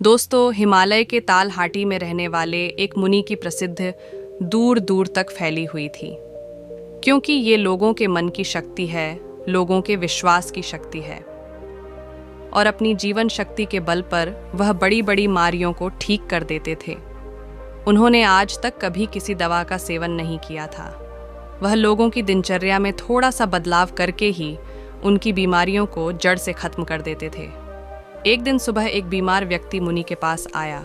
दोस्तों, हिमालय के तालहाटी में रहने वाले एक मुनि की प्रसिद्ध दूर दूर तक फैली हुई थी, क्योंकि ये लोगों के मन की शक्ति है, लोगों के विश्वास की शक्ति है और अपनी जीवन शक्ति के बल पर वह बड़ी बड़ी बीमारियों को ठीक कर देते थे। उन्होंने आज तक कभी किसी दवा का सेवन नहीं किया था। वह लोगों की दिनचर्या में थोड़ा सा बदलाव करके ही उनकी बीमारियों को जड़ से खत्म कर देते थे। एक दिन सुबह एक बीमार व्यक्ति मुनि के पास आया।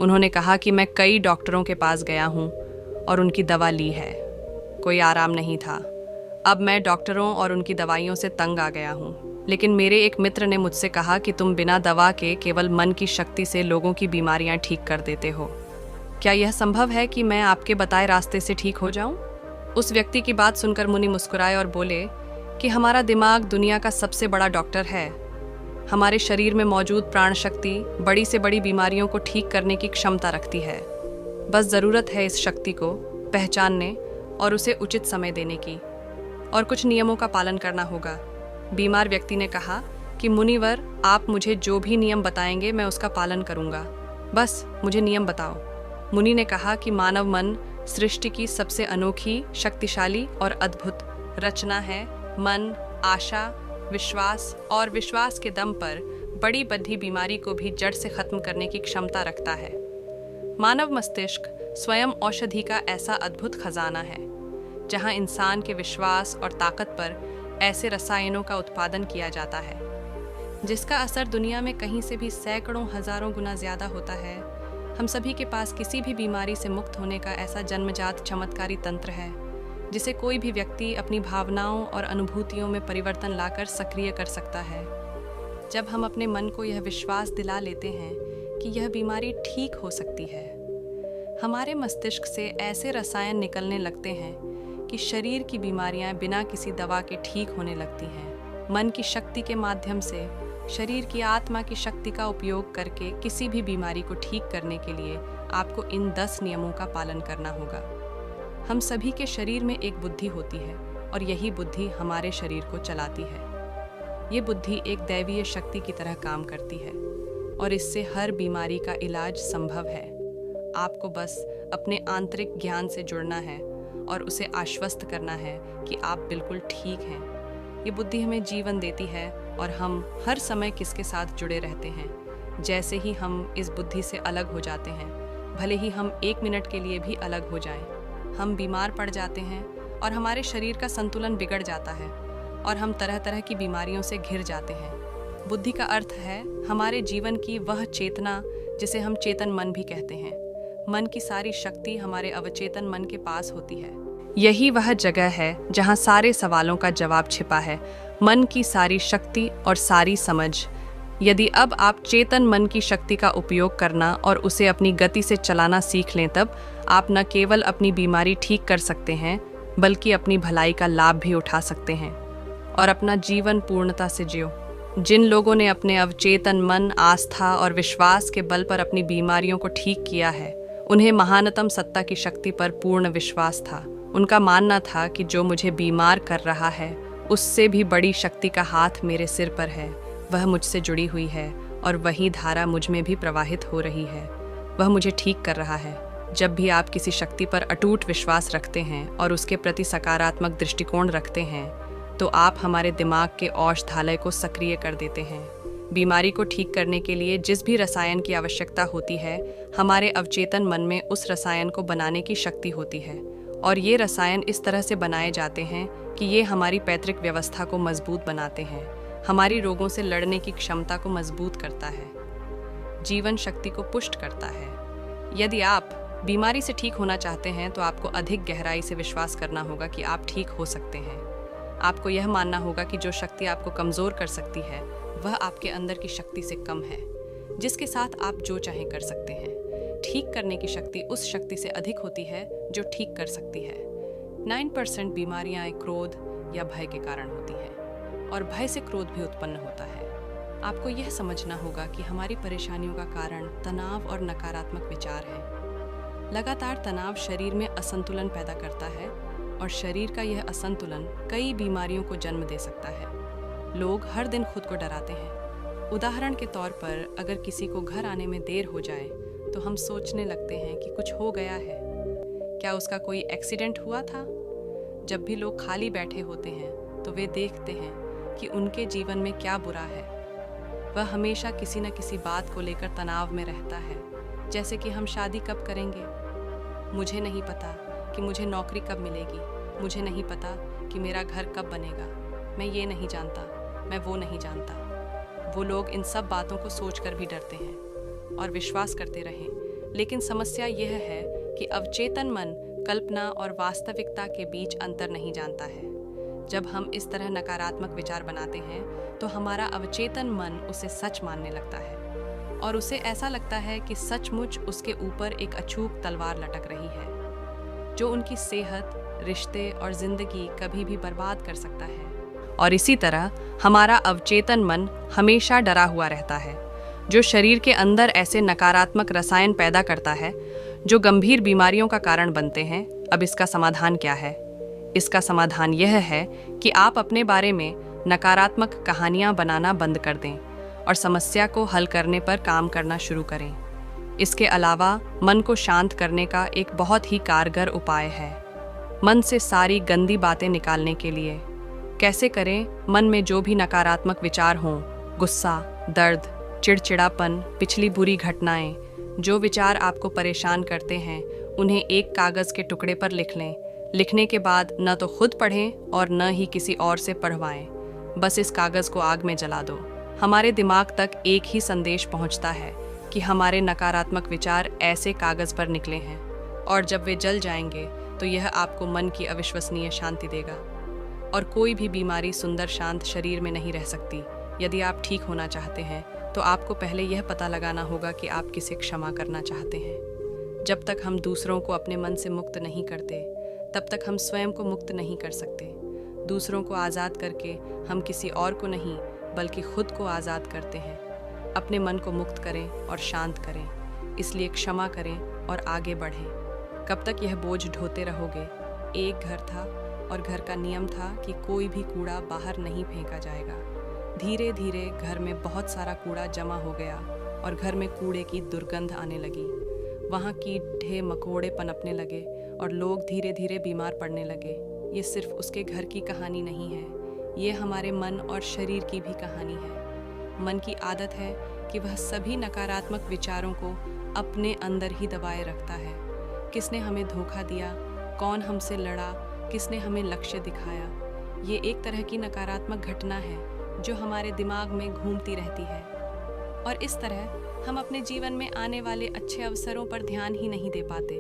उन्होंने कहा कि मैं कई डॉक्टरों के पास गया हूँ और उनकी दवा ली है, कोई आराम नहीं था। अब मैं डॉक्टरों और उनकी दवाइयों से तंग आ गया हूँ, लेकिन मेरे एक मित्र ने मुझसे कहा कि तुम बिना दवा के केवल मन की शक्ति से लोगों की बीमारियाँ ठीक कर देते हो। क्या यह संभव है कि मैं आपके बताए रास्ते से ठीक हो जाऊं? उस व्यक्ति की बात सुनकर मुनि मुस्कुराए और बोले कि हमारा दिमाग दुनिया का सबसे बड़ा डॉक्टर है। हमारे शरीर में मौजूद प्राण शक्ति बड़ी से बड़ी बीमारियों को ठीक करने की क्षमता रखती है। बस ज़रूरत है इस शक्ति को पहचानने और उसे उचित समय देने की, और कुछ नियमों का पालन करना होगा। बीमार व्यक्ति ने कहा कि मुनिवर, आप मुझे जो भी नियम बताएंगे मैं उसका पालन करूंगा, बस मुझे नियम बताओ। मुनि ने कहा कि मानव मन सृष्टि की सबसे अनोखी, शक्तिशाली और अद्भुत रचना है। मन आशा, विश्वास और विश्वास के दम पर बड़ी बड़ी बीमारी को भी जड़ से खत्म करने की क्षमता रखता है। मानव मस्तिष्क स्वयं औषधि का ऐसा अद्भुत खजाना है, जहां इंसान के विश्वास और ताकत पर ऐसे रसायनों का उत्पादन किया जाता है जिसका असर दुनिया में कहीं से भी सैकड़ों हजारों गुना ज्यादा होता है। हम सभी के पास किसी भी बीमारी से मुक्त होने का ऐसा जन्मजात चमत्कारी तंत्र है, जिसे कोई भी व्यक्ति अपनी भावनाओं और अनुभूतियों में परिवर्तन लाकर सक्रिय कर सकता है। जब हम अपने मन को यह विश्वास दिला लेते हैं कि यह बीमारी ठीक हो सकती है, हमारे मस्तिष्क से ऐसे रसायन निकलने लगते हैं कि शरीर की बीमारियां बिना किसी दवा के ठीक होने लगती हैं। मन की शक्ति के माध्यम से शरीर की आत्मा की शक्ति का उपयोग करके किसी भी बीमारी को ठीक करने के लिए आपको इन 10 नियमों का पालन करना होगा। हम सभी के शरीर में एक बुद्धि होती है और यही बुद्धि हमारे शरीर को चलाती है। ये बुद्धि एक दैवीय शक्ति की तरह काम करती है और इससे हर बीमारी का इलाज संभव है। आपको बस अपने आंतरिक ज्ञान से जुड़ना है और उसे आश्वस्त करना है कि आप बिल्कुल ठीक हैं। ये बुद्धि हमें जीवन देती है और हम हर समय किसके साथ जुड़े रहते हैं। जैसे ही हम इस बुद्धि से अलग हो जाते हैं, भले ही हम 1 मिनट के लिए भी अलग हो जाएं, हम बीमार पड़ जाते हैं और हमारे शरीर का संतुलन बिगड़ जाता है और हम तरह तरह की बीमारियों से घिर जाते हैं। बुद्धि का अर्थ है हमारे जीवन की वह चेतना जिसे हम चेतन मन भी कहते हैं। मन की सारी शक्ति हमारे अवचेतन मन के पास होती है। यही वह जगह है जहाँ सारे सवालों का जवाब छिपा है। मन की सारी शक्ति और सारी समझ। यदि अब आप चेतन मन की शक्ति का उपयोग करना और उसे अपनी गति से चलाना सीख लें, तब आप न केवल अपनी बीमारी ठीक कर सकते हैं, बल्कि अपनी भलाई का लाभ भी उठा सकते हैं और अपना जीवन पूर्णता से जियो। जिन लोगों ने अपने अवचेतन मन, आस्था और विश्वास के बल पर अपनी बीमारियों को ठीक किया है, उन्हें महानतम सत्ता की शक्ति पर पूर्ण विश्वास था। उनका मानना था कि जो मुझे बीमार कर रहा है, उससे भी बड़ी शक्ति का हाथ मेरे सिर पर है। वह मुझसे जुड़ी हुई है और वही धारा मुझ में भी प्रवाहित हो रही है। वह मुझे ठीक कर रहा है। जब भी आप किसी शक्ति पर अटूट विश्वास रखते हैं और उसके प्रति सकारात्मक दृष्टिकोण रखते हैं, तो आप हमारे दिमाग के औषधालय को सक्रिय कर देते हैं। बीमारी को ठीक करने के लिए जिस भी रसायन की आवश्यकता होती है, हमारे अवचेतन मन में उस रसायन को बनाने की शक्ति होती है, और ये रसायन इस तरह से बनाए जाते हैं कि ये हमारी पैतृक व्यवस्था को मजबूत बनाते हैं, हमारी रोगों से लड़ने की क्षमता को मजबूत करता है, जीवन शक्ति को पुष्ट करता है। यदि आप बीमारी से ठीक होना चाहते हैं, तो आपको अधिक गहराई से विश्वास करना होगा कि आप ठीक हो सकते हैं। आपको यह मानना होगा कि जो शक्ति आपको कमज़ोर कर सकती है, वह आपके अंदर की शक्ति से कम है, जिसके साथ आप जो चाहें कर सकते हैं। ठीक करने की शक्ति उस शक्ति से अधिक होती है जो ठीक कर सकती है। 9% बीमारियां क्रोध या भय के कारण होती हैं, और भय से क्रोध भी उत्पन्न होता है। आपको यह समझना होगा कि हमारी परेशानियों का कारण तनाव और नकारात्मक विचार है। लगातार तनाव शरीर में असंतुलन पैदा करता है, और शरीर का यह असंतुलन कई बीमारियों को जन्म दे सकता है। लोग हर दिन खुद को डराते हैं, उदाहरण के तौर पर अगर किसी को घर आने में देर हो जाए तो हम सोचने लगते हैं कि कुछ हो गया है, क्या उसका कोई एक्सीडेंट हुआ था। जब भी लोग खाली बैठे होते हैं तो वे देखते हैं कि उनके जीवन में क्या बुरा है। वह हमेशा किसी न किसी बात को लेकर तनाव में रहता है, जैसे कि हम शादी कब करेंगे, मुझे नहीं पता कि मुझे नौकरी कब मिलेगी, मुझे नहीं पता कि मेरा घर कब बनेगा, मैं ये नहीं जानता, मैं वो नहीं जानता। वो लोग इन सब बातों को सोचकर भी डरते हैं और विश्वास करते रहें। लेकिन समस्या यह है कि अवचेतन मन कल्पना और वास्तविकता के बीच अंतर नहीं जानता है। जब हम इस तरह नकारात्मक विचार बनाते हैं तो हमारा अवचेतन मन उसे सच मानने लगता है और उसे ऐसा लगता है कि सचमुच उसके ऊपर एक अछूत तलवार लटक रही है जो उनकी सेहत, रिश्ते और जिंदगी कभी भी बर्बाद कर सकता है। और इसी तरह हमारा अवचेतन मन हमेशा डरा हुआ रहता है, जो शरीर के अंदर ऐसे नकारात्मक रसायन पैदा करता है जो गंभीर बीमारियों का कारण बनते हैं। अब इसका समाधान क्या है? इसका समाधान यह है कि आप अपने बारे में नकारात्मक कहानियां बनाना बंद कर दें और समस्या को हल करने पर काम करना शुरू करें। इसके अलावा मन को शांत करने का एक बहुत ही कारगर उपाय है। मन से सारी गंदी बातें निकालने के लिए कैसे करें? मन में जो भी नकारात्मक विचार हों, गुस्सा, दर्द, चिड़चिड़ापन, पिछली बुरी घटनाएं, जो विचार आपको परेशान करते हैं, उन्हें एक कागज़ के टुकड़े पर लिख लें। लिखने के बाद न तो खुद पढ़ें और न ही किसी और से पढ़वाएं। बस इस कागज़ को आग में जला दो। हमारे दिमाग तक एक ही संदेश पहुंचता है कि हमारे नकारात्मक विचार ऐसे कागज़ पर निकले हैं और जब वे जल जाएंगे तो यह आपको मन की अविश्वसनीय शांति देगा। और कोई भी बीमारी सुंदर शांत शरीर में नहीं रह सकती। यदि आप ठीक होना चाहते हैं तो आपको पहले यह पता लगाना होगा कि आप किसे क्षमा करना चाहते हैं। जब तक हम दूसरों को अपने मन से मुक्त नहीं करते तब तक हम स्वयं को मुक्त नहीं कर सकते। दूसरों को आज़ाद करके हम किसी और को नहीं बल्कि खुद को आज़ाद करते हैं। अपने मन को मुक्त करें और शांत करें। इसलिए क्षमा करें और आगे बढ़ें। कब तक यह बोझ ढोते रहोगे? एक घर था और घर का नियम था कि कोई भी कूड़ा बाहर नहीं फेंका जाएगा। धीरे धीरे घर में बहुत सारा कूड़ा जमा हो गया और घर में कूड़े की दुर्गंध आने लगी। वहाँ कीड़े मकोड़े पनपने लगे और लोग धीरे धीरे बीमार पड़ने लगे। ये सिर्फ उसके घर की कहानी नहीं है, ये हमारे मन और शरीर की भी कहानी है। मन की आदत है कि वह सभी नकारात्मक विचारों को अपने अंदर ही दबाए रखता है। किसने हमें धोखा दिया, कौन हमसे लड़ा, किसने हमें लक्ष्य दिखाया, ये एक तरह की नकारात्मक घटना है जो हमारे दिमाग में घूमती रहती है। और इस तरह हम अपने जीवन में आने वाले अच्छे अवसरों पर ध्यान ही नहीं दे पाते।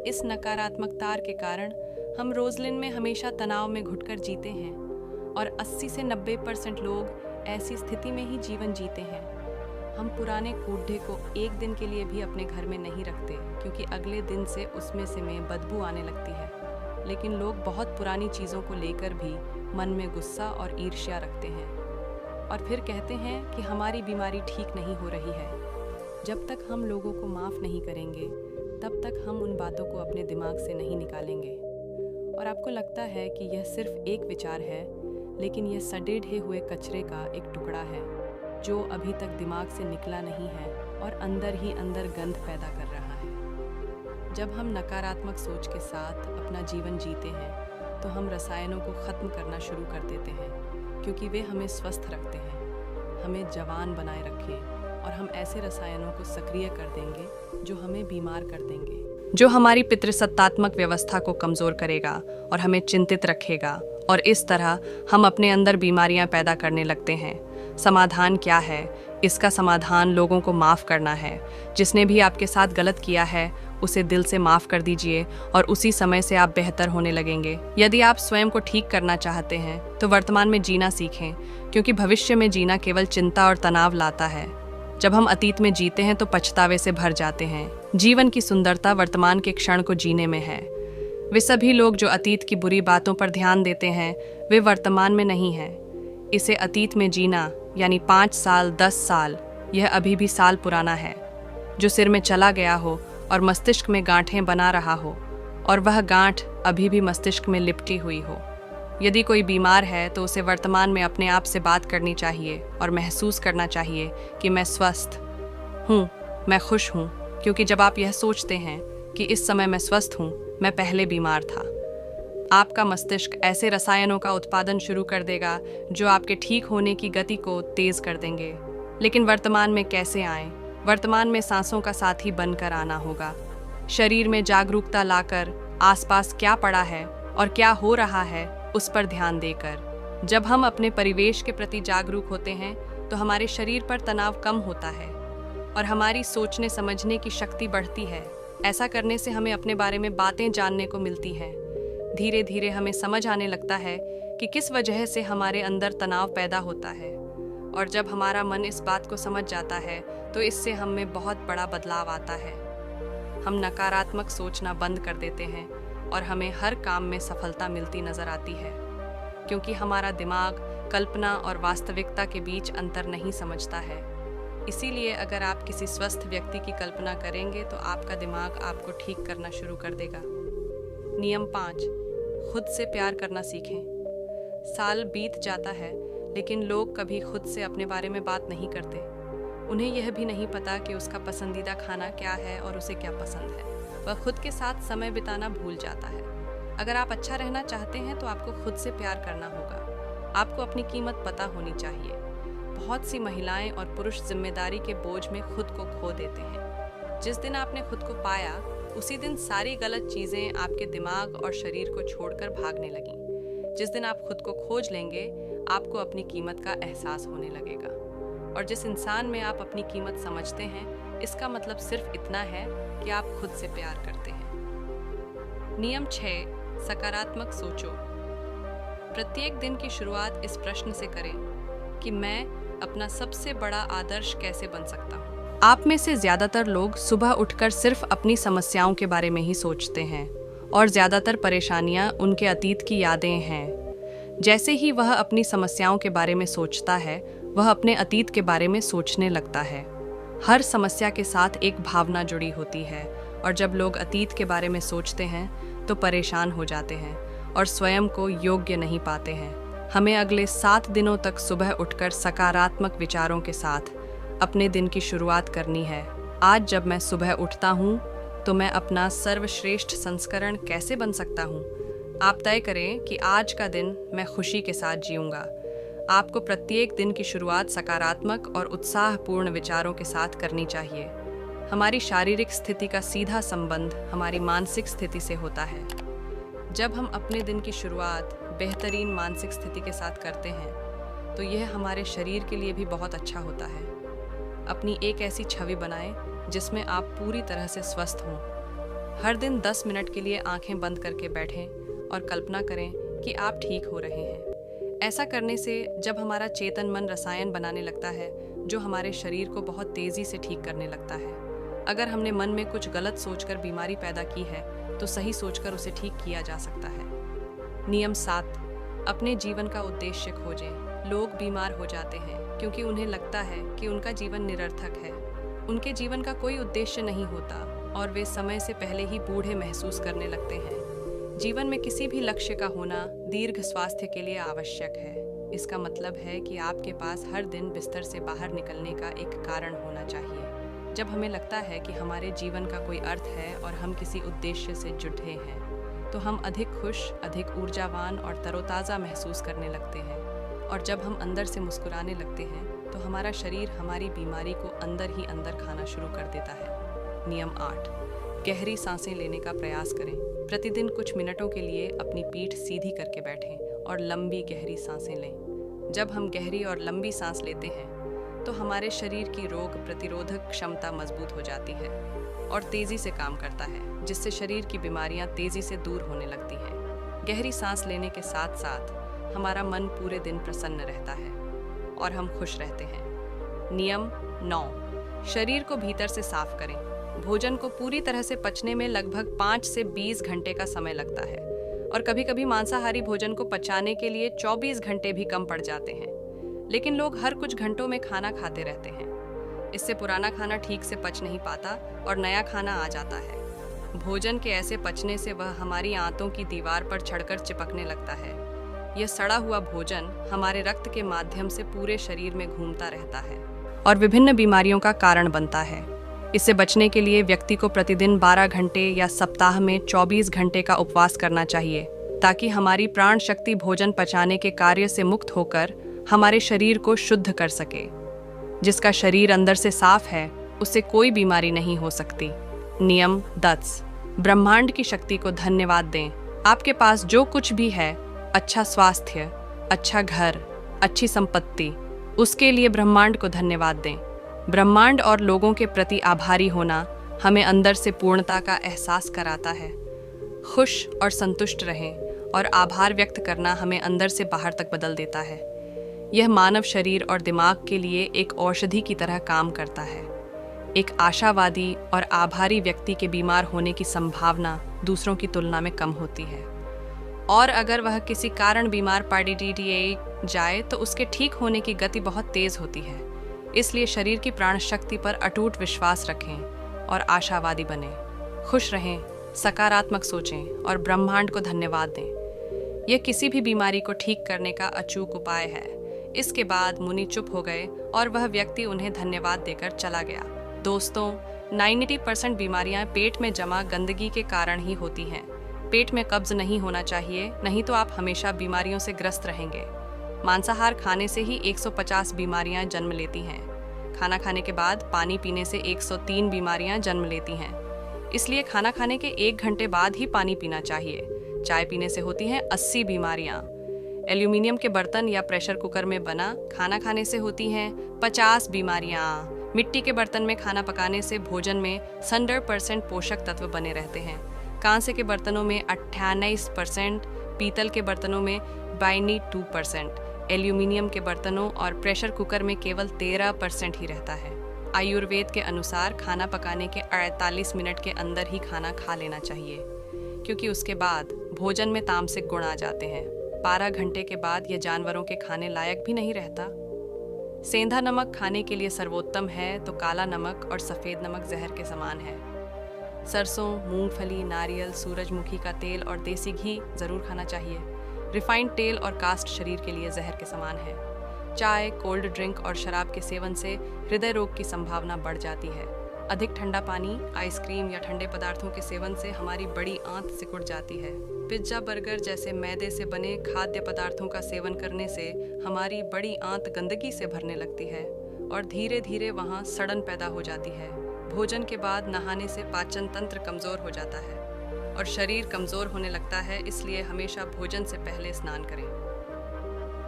इस नकारात्मकता के कारण हम रोजलिन में हमेशा तनाव में घुटकर जीते हैं और 80 से 90% लोग ऐसी स्थिति में ही जीवन जीते हैं। हम पुराने कूड़े को एक दिन के लिए भी अपने घर में नहीं रखते क्योंकि अगले दिन से उसमें से में बदबू आने लगती है। लेकिन लोग बहुत पुरानी चीज़ों को लेकर भी मन में गुस्सा और ईर्ष्या रखते हैं और फिर कहते हैं कि हमारी बीमारी ठीक नहीं हो रही है। जब तक हम लोगों को माफ़ नहीं करेंगे तब तक हम उन बातों को अपने दिमाग से नहीं निकालेंगे। और आपको लगता है कि यह सिर्फ एक विचार है, लेकिन यह सड़े ढे हुए कचरे का एक टुकड़ा है जो अभी तक दिमाग से निकला नहीं है और अंदर ही अंदर गंध पैदा कर रहा है। जब हम नकारात्मक सोच के साथ अपना जीवन जीते हैं तो हम रसायनों को ख़त्म करना शुरू कर देते हैं क्योंकि वे हमें स्वस्थ रखते हैं, हमें जवान बनाए रखें और हम ऐसे रसायनों को सक्रिय कर देंगे जो हमें बीमार कर देंगे, जो हमारी पितृसत्तात्मक व्यवस्था को कमज़ोर करेगा और हमें चिंतित रखेगा। और इस तरह हम अपने अंदर बीमारियां पैदा करने लगते हैं। समाधान क्या है? इसका समाधान लोगों को माफ़ करना है। जिसने भी आपके साथ गलत किया है उसे दिल से माफ़ कर दीजिए और उसी समय से आप बेहतर होने लगेंगे। यदि आप स्वयं को ठीक करना चाहते हैं तो वर्तमान में जीना सीखें, क्योंकि भविष्य में जीना केवल चिंता और तनाव लाता है। जब हम अतीत में जीते हैं तो पछतावे से भर जाते हैं। जीवन की सुंदरता वर्तमान के क्षण को जीने में है। वे सभी लोग जो अतीत की बुरी बातों पर ध्यान देते हैं वे वर्तमान में नहीं हैं। इसे अतीत में जीना यानी 5 साल 10 साल, यह अभी भी साल पुराना है, जो सिर में चला गया हो और मस्तिष्क में गांठें बना रहा हो और वह गांठ अभी भी मस्तिष्क में लिपटी हुई हो। यदि कोई बीमार है तो उसे वर्तमान में अपने आप से बात करनी चाहिए और महसूस करना चाहिए कि मैं स्वस्थ हूँ, मैं खुश हूँ, क्योंकि जब आप यह सोचते हैं कि इस समय मैं स्वस्थ हूँ, मैं पहले बीमार था, आपका मस्तिष्क ऐसे रसायनों का उत्पादन शुरू कर देगा जो आपके ठीक होने की गति को तेज कर देंगे। लेकिन वर्तमान में कैसे आएं? वर्तमान में सांसों का साथी बनकर आना होगा। शरीर में जागरूकता लाकर आसपास क्या पड़ा है और क्या हो रहा है उस पर ध्यान देकर। जब हम अपने परिवेश के प्रति जागरूक होते हैं तो हमारे शरीर पर तनाव कम होता है और हमारी सोचने समझने की शक्ति बढ़ती है। ऐसा करने से हमें अपने बारे में बातें जानने को मिलती हैं। धीरे धीरे हमें समझ आने लगता है कि किस वजह से हमारे अंदर तनाव पैदा होता है, और जब हमारा मन इस बात को समझ जाता है तो इससे हम में बहुत बड़ा बदलाव आता है। हम नकारात्मक सोचना बंद कर देते हैं और हमें हर काम में सफलता मिलती नजर आती है, क्योंकि हमारा दिमाग कल्पना और वास्तविकता के बीच अंतर नहीं समझता है। इसीलिए अगर आप किसी स्वस्थ व्यक्ति की कल्पना करेंगे तो आपका दिमाग आपको ठीक करना शुरू कर देगा। नियम 5, खुद से प्यार करना सीखें। साल बीत जाता है लेकिन लोग कभी खुद से अपने बारे में बात नहीं करते। उन्हें यह भी नहीं पता कि उसका पसंदीदा खाना क्या है और उसे क्या पसंद है। वह खुद के साथ समय बिताना भूल जाता है। अगर आप अच्छा रहना चाहते हैं तो आपको खुद से प्यार करना होगा। आपको अपनी कीमत पता होनी चाहिए। बहुत सी महिलाएं और पुरुष जिम्मेदारी के बोझ में खुद को खो देते हैं। जिस दिन आपने खुद को पाया उसी दिन सारी गलत चीज़ें आपके दिमाग और शरीर को छोड़कर भागने लगीं। जिस दिन आप खुद को खोज लेंगे आपको अपनी कीमत का एहसास होने लगेगा, और जिस इंसान में आप अपनी कीमत समझते हैं इसका मतलब सिर्फ इतना है कि आप खुद से प्यार करते हैं। नियम 6, सकारात्मक सोचो। प्रत्येक दिन की शुरुआत इस प्रश्न से करें कि मैं अपना सबसे बड़ा आदर्श कैसे बन सकता हूँ। आप में से ज़्यादातर लोग सुबह उठकर सिर्फ अपनी समस्याओं के बारे में ही सोचते हैं और ज़्यादातर परेशानियां उनके अतीत की यादें हैं। जैसे ही वह अपनी समस्याओं के बारे में सोचता है वह अपने अतीत के बारे में सोचने लगता है। हर समस्या के साथ एक भावना जुड़ी होती है, और जब लोग अतीत के बारे में सोचते हैं तो परेशान हो जाते हैं और स्वयं को योग्य नहीं पाते हैं। हमें अगले 7 दिनों तक सुबह उठकर सकारात्मक विचारों के साथ अपने दिन की शुरुआत करनी है। आज जब मैं सुबह उठता हूँ तो मैं अपना सर्वश्रेष्ठ संस्करण कैसे बन सकता हूँ। आप तय करें कि आज का दिन मैं खुशी के साथ जीऊँगा। आपको प्रत्येक दिन की शुरुआत सकारात्मक और उत्साहपूर्ण विचारों के साथ करनी चाहिए। हमारी शारीरिक स्थिति का सीधा संबंध हमारी मानसिक स्थिति से होता है। जब हम अपने दिन की शुरुआत बेहतरीन मानसिक स्थिति के साथ करते हैं तो यह हमारे शरीर के लिए भी बहुत अच्छा होता है। अपनी एक ऐसी छवि बनाएं जिसमें आप पूरी तरह से स्वस्थ हों। हर दिन 10 मिनट के लिए आंखें बंद करके बैठें और कल्पना करें कि आप ठीक हो रहे हैं। ऐसा करने से जब हमारा चेतन मन रसायन बनाने लगता है जो हमारे शरीर को बहुत तेज़ी से ठीक करने लगता है। अगर हमने मन में कुछ गलत सोचकर बीमारी पैदा की है तो सही सोचकर उसे ठीक किया जा सकता है। नियम 7, अपने जीवन का उद्देश्य खोजें। लोग बीमार हो जाते हैं क्योंकि उन्हें लगता है कि उनका जीवन निरर्थक है। उनके जीवन का कोई उद्देश्य नहीं होता और वे समय से पहले ही बूढ़े महसूस करने लगते हैं। जीवन में किसी भी लक्ष्य का होना दीर्घ स्वास्थ्य के लिए आवश्यक है। इसका मतलब है कि आपके पास हर दिन बिस्तर से बाहर निकलने का एक कारण होना चाहिए। जब हमें लगता है कि हमारे जीवन का कोई अर्थ है और हम किसी उद्देश्य से जुड़े हैं तो हम अधिक खुश, अधिक ऊर्जावान और तरोताज़ा महसूस करने लगते हैं। और जब हम अंदर से मुस्कुराने लगते हैं तो हमारा शरीर हमारी बीमारी को अंदर ही अंदर खाना शुरू कर देता है। नियम 8, गहरी सांसें लेने का प्रयास करें। प्रतिदिन कुछ मिनटों के लिए अपनी पीठ सीधी करके बैठें और लंबी गहरी सांसें लें। जब हम गहरी और लंबी सांस लेते हैं तो हमारे शरीर की रोग प्रतिरोधक क्षमता मजबूत हो जाती है और तेज़ी से काम करता है, जिससे शरीर की बीमारियां तेज़ी से दूर होने लगती हैं। गहरी सांस लेने के साथ साथ हमारा मन पूरे दिन प्रसन्न रहता है और हम खुश रहते हैं। नियम 9, शरीर को भीतर से साफ करें। भोजन को पूरी तरह से पचने में लगभग 5 से 20 घंटे का समय लगता है और कभी-कभी मांसाहारी भोजन को पचाने के लिए 24 घंटे भी कम पड़ जाते हैं। लेकिन लोग हर कुछ घंटों में खाना खाते रहते हैं। इससे पुराना खाना ठीक से पच नहीं पाता और नया खाना आ जाता है। भोजन के ऐसे पचने से वह हमारी आंतों की दीवार पर चढ़कर चिपकने लगता है। यह सड़ा हुआ भोजन हमारे रक्त के माध्यम से पूरे शरीर में घूमता रहता है और विभिन्न बीमारियों का कारण बनता है। इससे बचने के लिए व्यक्ति को प्रतिदिन 12 घंटे या सप्ताह में 24 घंटे का उपवास करना चाहिए, ताकि हमारी प्राण शक्ति भोजन पचाने के कार्य से मुक्त होकर हमारे शरीर को शुद्ध कर सके। जिसका शरीर अंदर से साफ है, उससे कोई बीमारी नहीं हो सकती। नियम 10। ब्रह्मांड की शक्ति को धन्यवाद दें। आपके पास जो कुछ भी है, अच्छा स्वास्थ्य, अच्छा घर, अच्छी संपत्ति, उसके लिए ब्रह्मांड को धन्यवाद दें। ब्रह्मांड और लोगों के प्रति आभारी होना हमें अंदर से पूर्णता का एहसास कराता है। खुश और संतुष्ट रहें और आभार व्यक्त करना हमें अंदर से बाहर तक बदल देता है। यह मानव शरीर और दिमाग के लिए एक औषधि की तरह काम करता है। एक आशावादी और आभारी व्यक्ति के बीमार होने की संभावना दूसरों की तुलना में कम होती है, और अगर वह किसी कारण बीमार पड़ जाए तो उसके ठीक होने की गति बहुत तेज होती है। इसलिए शरीर की प्राण शक्ति पर अटूट विश्वास रखें और आशावादी बनें। खुश रहें, सकारात्मक सोचें और ब्रह्मांड को धन्यवाद दें। यह किसी भी बीमारी को ठीक करने का अचूक उपाय है। इसके बाद मुनि चुप हो गए और वह व्यक्ति उन्हें धन्यवाद देकर चला गया। दोस्तों, 90% बीमारियां पेट में जमा गंदगी के कारण ही होती हैं। पेट में कब्ज नहीं होना चाहिए, नहीं तो आप हमेशा बीमारियों से ग्रस्त रहेंगे। मांसाहार खाने से ही 150 बीमारियां जन्म लेती हैं। खाना खाने के बाद पानी पीने से 103 बीमारियां जन्म लेती हैं। इसलिए खाना खाने के 1 घंटे बाद ही पानी पीना चाहिए। चाय पीने से होती हैं 80 बीमारियां। एल्यूमिनियम के बर्तन या प्रेशर कुकर में बना खाना खाने से होती हैं 50 बीमारियां। मिट्टी के बर्तन में खाना पकाने से भोजन में 100% पोषक तत्व बने रहते हैं। कांसे के बर्तनों में 98%, पीतल के बर्तनों में 92%, एल्यूमिनियम के बर्तनों और प्रेशर कुकर में केवल 13% ही रहता है। आयुर्वेद के अनुसार खाना पकाने के 48 मिनट के अंदर ही खाना खा लेना चाहिए, क्योंकि उसके बाद भोजन में तामसिक गुण आ जाते हैं। 12 घंटे के बाद यह जानवरों के खाने लायक भी नहीं रहता। सेंधा नमक खाने के लिए सर्वोत्तम है, तो काला नमक और सफ़ेद नमक जहर के समान है। सरसों, मूंगफली, नारियल, सूरजमुखी का तेल और देसी घी ज़रूर खाना चाहिए। रिफाइंड तेल और कास्ट शरीर के लिए जहर के समान है। चाय, कोल्ड ड्रिंक और शराब के सेवन से हृदय रोग की संभावना बढ़ जाती है। अधिक ठंडा पानी, आइसक्रीम या ठंडे पदार्थों के सेवन से हमारी बड़ी आंत सिकुड़ जाती है। पिज्ज़ा, बर्गर जैसे मैदे से बने खाद्य पदार्थों का सेवन करने से हमारी बड़ी आंत गंदगी से भरने लगती है और धीरे धीरे वहाँ सड़न पैदा हो जाती है। भोजन के बाद नहाने से पाचन तंत्र कमज़ोर हो जाता है और शरीर कमज़ोर होने लगता है, इसलिए हमेशा भोजन से पहले स्नान करें।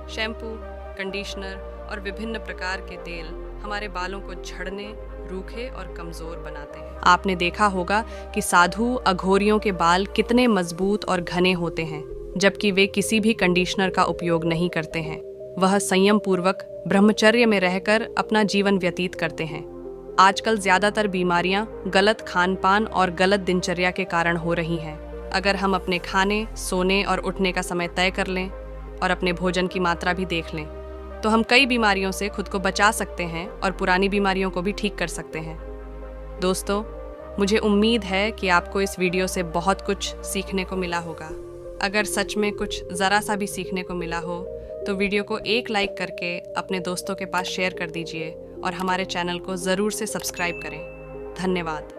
शैम्पू, कंडीशनर और विभिन्न प्रकार के तेल हमारे बालों को झड़ने, रूखे और कमज़ोर बनाते हैं। आपने देखा होगा कि साधु अघोरियों के बाल कितने मजबूत और घने होते हैं, जबकि वे किसी भी कंडीशनर का उपयोग नहीं करते हैं। वह संयम पूर्वक ब्रह्मचर्य में रहकर अपना जीवन व्यतीत करते हैं। आजकल ज़्यादातर बीमारियां गलत खान-पान और गलत दिनचर्या के कारण हो रही हैं। अगर हम अपने खाने, सोने और उठने का समय तय कर लें और अपने भोजन की मात्रा भी देख लें, तो हम कई बीमारियों से खुद को बचा सकते हैं और पुरानी बीमारियों को भी ठीक कर सकते हैं। दोस्तों, मुझे उम्मीद है कि आपको इस वीडियो से बहुत कुछ सीखने को मिला होगा। अगर सच में कुछ ज़रा सा भी सीखने को मिला हो, तो वीडियो को एक लाइक करके अपने दोस्तों के पास शेयर कर दीजिए और हमारे चैनल को ज़रूर से सब्सक्राइब करें। धन्यवाद।